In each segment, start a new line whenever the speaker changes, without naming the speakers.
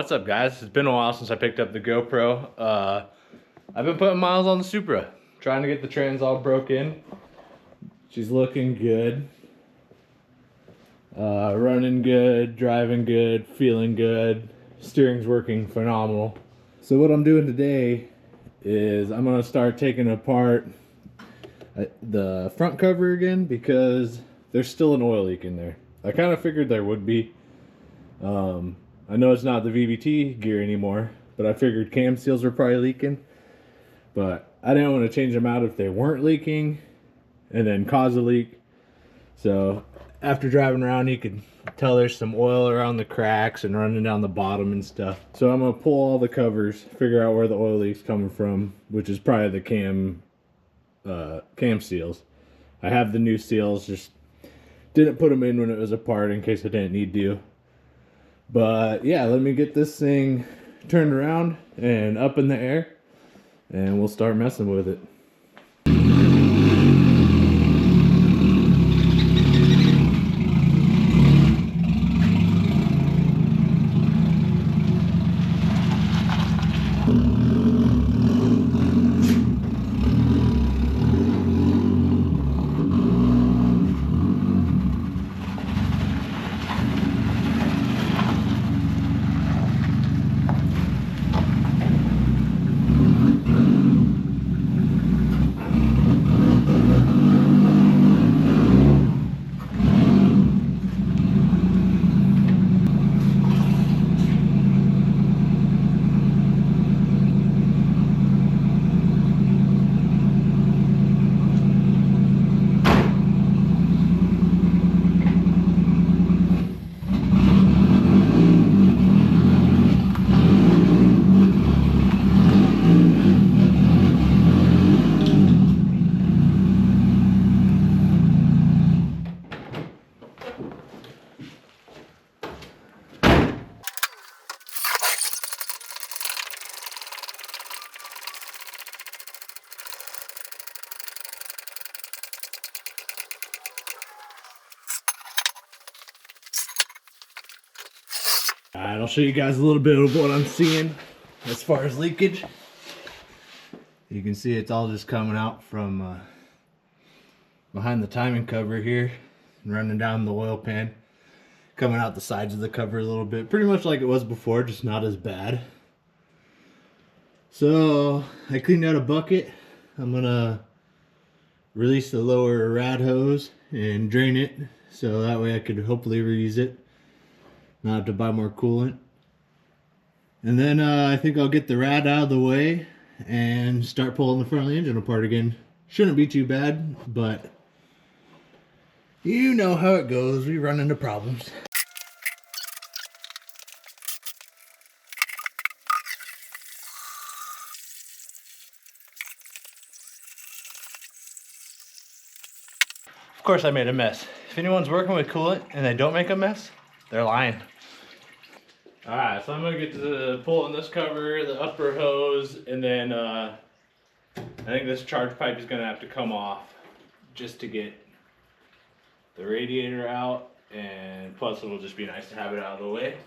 What's up guys? It's been a while since I picked up the GoPro. I've been putting miles on the Supra, trying to get the trans all broke in. She's looking good. Running good, driving good, feeling good. Steering's working phenomenal. So what I'm doing today is I'm gonna start taking apart the front cover again because there's still an oil leak in there. I kind of figured there would be. I know it's not the VVT gear anymore, but I figured cam seals were probably leaking. But I didn't want to change them out if they weren't leaking and then cause a leak. So after driving around, you could tell there's some oil around the cracks and running down the bottom and stuff. So I'm gonna pull all the covers, figure out where the oil leak's coming from, which is probably the cam seals. I have the new seals, just didn't put them in when it was apart in case I didn't need to. But yeah, let me get this thing turned around and up in the air and we'll start messing with it. Alright, I'll show you guys a little bit of what I'm seeing as far as leakage. You can see it's all just coming out from behind the timing cover here and running down the oil pan, coming out the sides of the cover a little bit, pretty much like it was before, just not as bad. So I cleaned out a bucket. I'm gonna release the lower rad hose and drain it so that way I could hopefully reuse it, not have to buy more coolant. And then I think I'll get the rad out of the way and start pulling the front of the engine apart again. Shouldn't be too bad, but you know how it goes. We run into problems. Of course I made a mess. If anyone's working with coolant and they don't make a mess, they're lying. Alright, so I'm going to get to pulling this cover, the upper hose, and then I think this charge pipe is going to have to come off just to get the radiator out, and plus it'll just be nice to have it out of the way.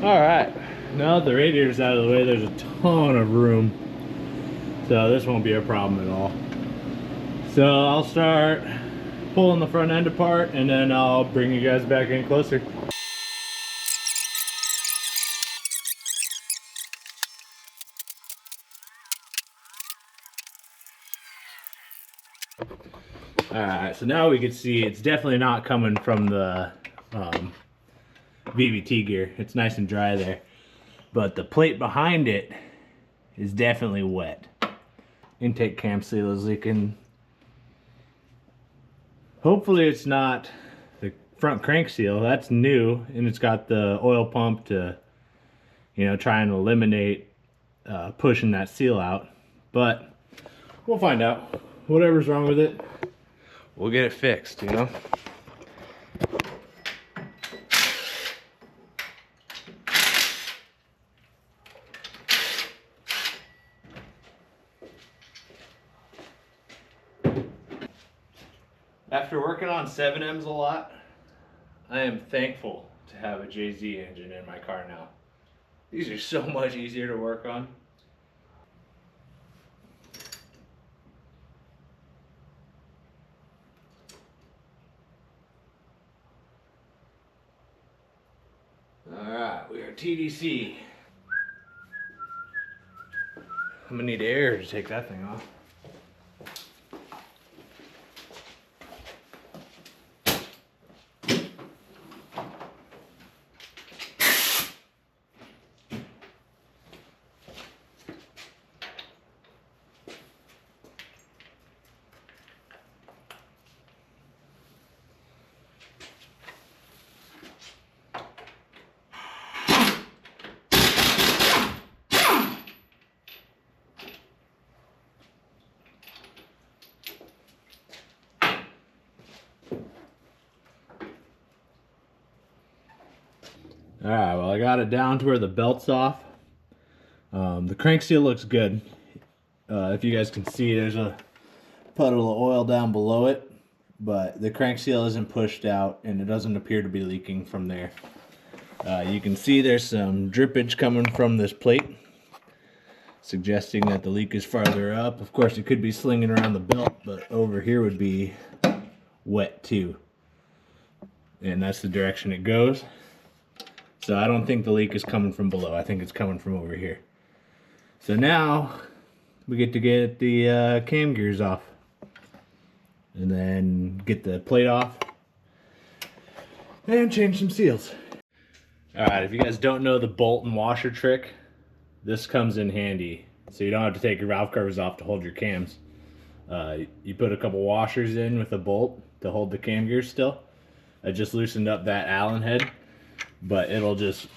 Alright, now that the radiator's out of the way, there's a ton of room. So this won't be a problem at all. So I'll start pulling the front end apart and then I'll bring you guys back in closer. Alright, so now we can see it's definitely not coming from the VVT gear. It's nice and dry there, but the plate behind it is definitely wet. Intake cam seal is leaking. Hopefully it's not the front crank seal. That's new and it's got the oil pump to, you know, try and eliminate pushing that seal out, but we'll find out. Whatever's wrong with it, we'll get it fixed, you know? After working on 7Ms a lot, I am thankful to have a JZ engine in my car now. These are so much easier to work on. Alright, we are TDC. I'm gonna need air to take that thing off. Alright, well I got it down to where the belt's off. The crank seal looks good. If you guys can see, there's a puddle of oil down below it, but the crank seal isn't pushed out and it doesn't appear to be leaking from there. You can see there's some drippage coming from this plate, suggesting that the leak is farther up. Of course, it could be slinging around the belt, but over here would be wet too. And that's the direction it goes. So I don't think the leak is coming from below. I think it's coming from over here. So now we get to get the cam gears off and then get the plate off and change some seals. Alright, if you guys don't know the bolt and washer trick, this comes in handy. So you don't have to take your valve covers off to hold your cams. You put a couple washers in with a bolt to hold the cam gears still. I just loosened up that Allen head, but it'll just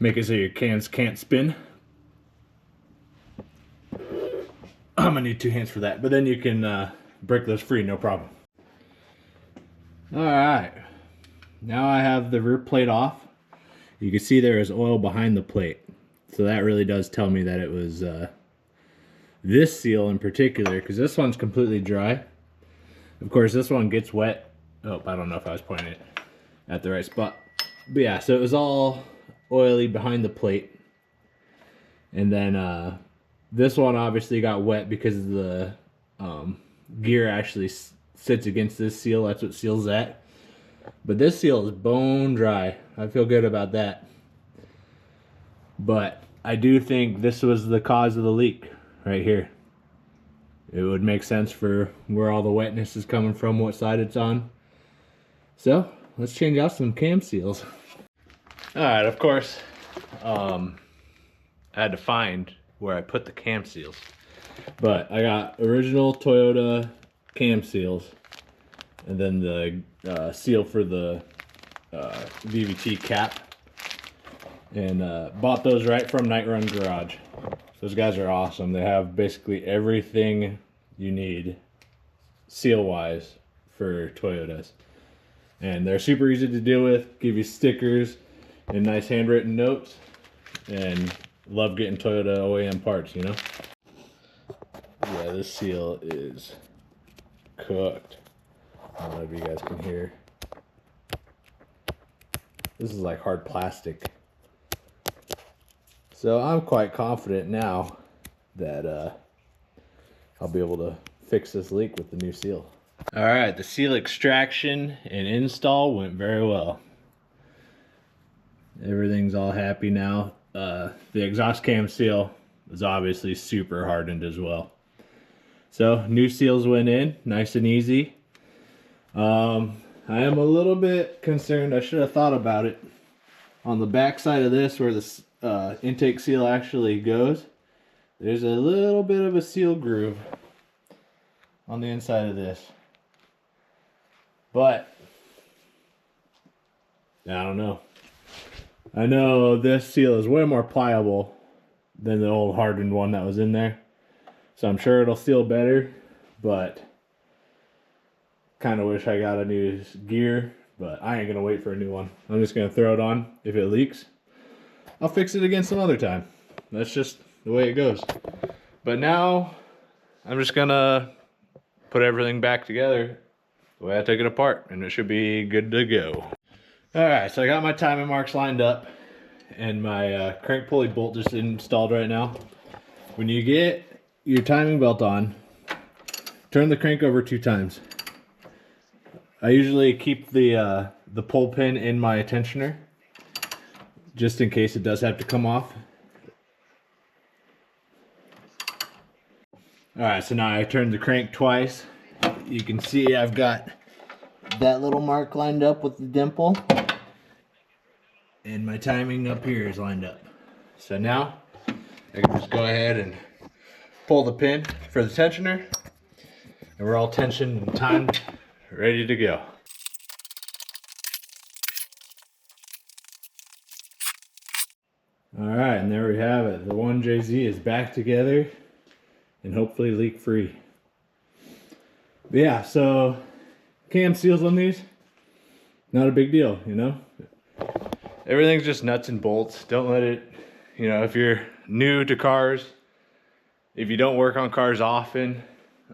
make it so your cams can't spin. I'm gonna need 2 hands for that, but then you can break those free, no problem. Alright, now I have the rear plate off. You can see there is oil behind the plate, so that really does tell me that it was this seal in particular, because this one's completely dry. Of course, this one gets wet. Oh, I don't know if I was pointing it at the right spot. But yeah, so it was all oily behind the plate. And then this one obviously got wet because the gear actually sits against this seal. That's what seals that. But this seal is bone dry. I feel good about that. But I do think this was the cause of the leak right here. It would make sense for where all the wetness is coming from, what side it's on. So let's change out some cam seals. Alright, of course, I had to find where I put the cam seals. But I got original Toyota cam seals, and then the seal for the VVT cap. And bought those right from Night Run Garage. Those guys are awesome. They have basically everything you need seal-wise for Toyotas. And they're super easy to deal with, give you stickers and nice handwritten notes, and love getting Toyota OEM parts, you know? Yeah, this seal is cooked. I don't know if you guys can hear. This is like hard plastic. So I'm quite confident now that I'll be able to fix this leak with the new seal. Alright, the seal extraction and install went very well. Everything's all happy now. The exhaust cam seal is obviously super hardened as well. So new seals went in, nice and easy. I am a little bit concerned. I should have thought about it. On the back side of this, where the intake seal actually goes, there's a little bit of a seal groove on the inside of this. But I don't know. I know this seal is way more pliable than the old hardened one that was in there. So I'm sure it'll seal better, but Kind of wish I got a new gear, but I ain't gonna wait for a new one. I'm just gonna throw it on. If it leaks, I'll fix it again some other time. That's just the way it goes. But now I'm just gonna put everything back together the way I took it apart, and it should be good to go. All right, so I got my timing marks lined up, and my crank pulley bolt just installed right now. When you get your timing belt on, turn the crank over 2 times. I usually keep the pull pin in my tensioner, just in case it does have to come off. All right, so now I turned the crank twice. You can see I've got that little mark lined up with the dimple, and my timing up here is lined up. So now I can just go ahead and pull the pin for the tensioner, and we're all tensioned and timed, ready to go. All right, and there we have it. The 1jz is back together and hopefully leak free. But yeah, so cam seals on these, not a big deal, you know? Everything's just nuts and bolts. Don't let it, you know, if you're new to cars, if you don't work on cars often,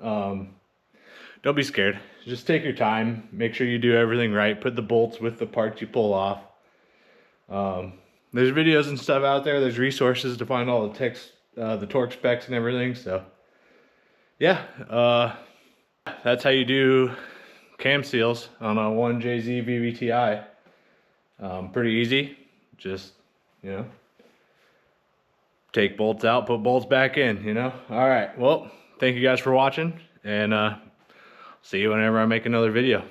don't be scared. Just take your time. Make sure you do everything right. Put the bolts with the parts you pull off. There's videos and stuff out there. There's resources to find all the torque specs and everything. So yeah, that's how you do cam seals on a 1jz VVT-i. Pretty easy. Just, you know, take bolts out, put bolts back in, you know. All right, well, thank you guys for watching, and see you whenever I make another video.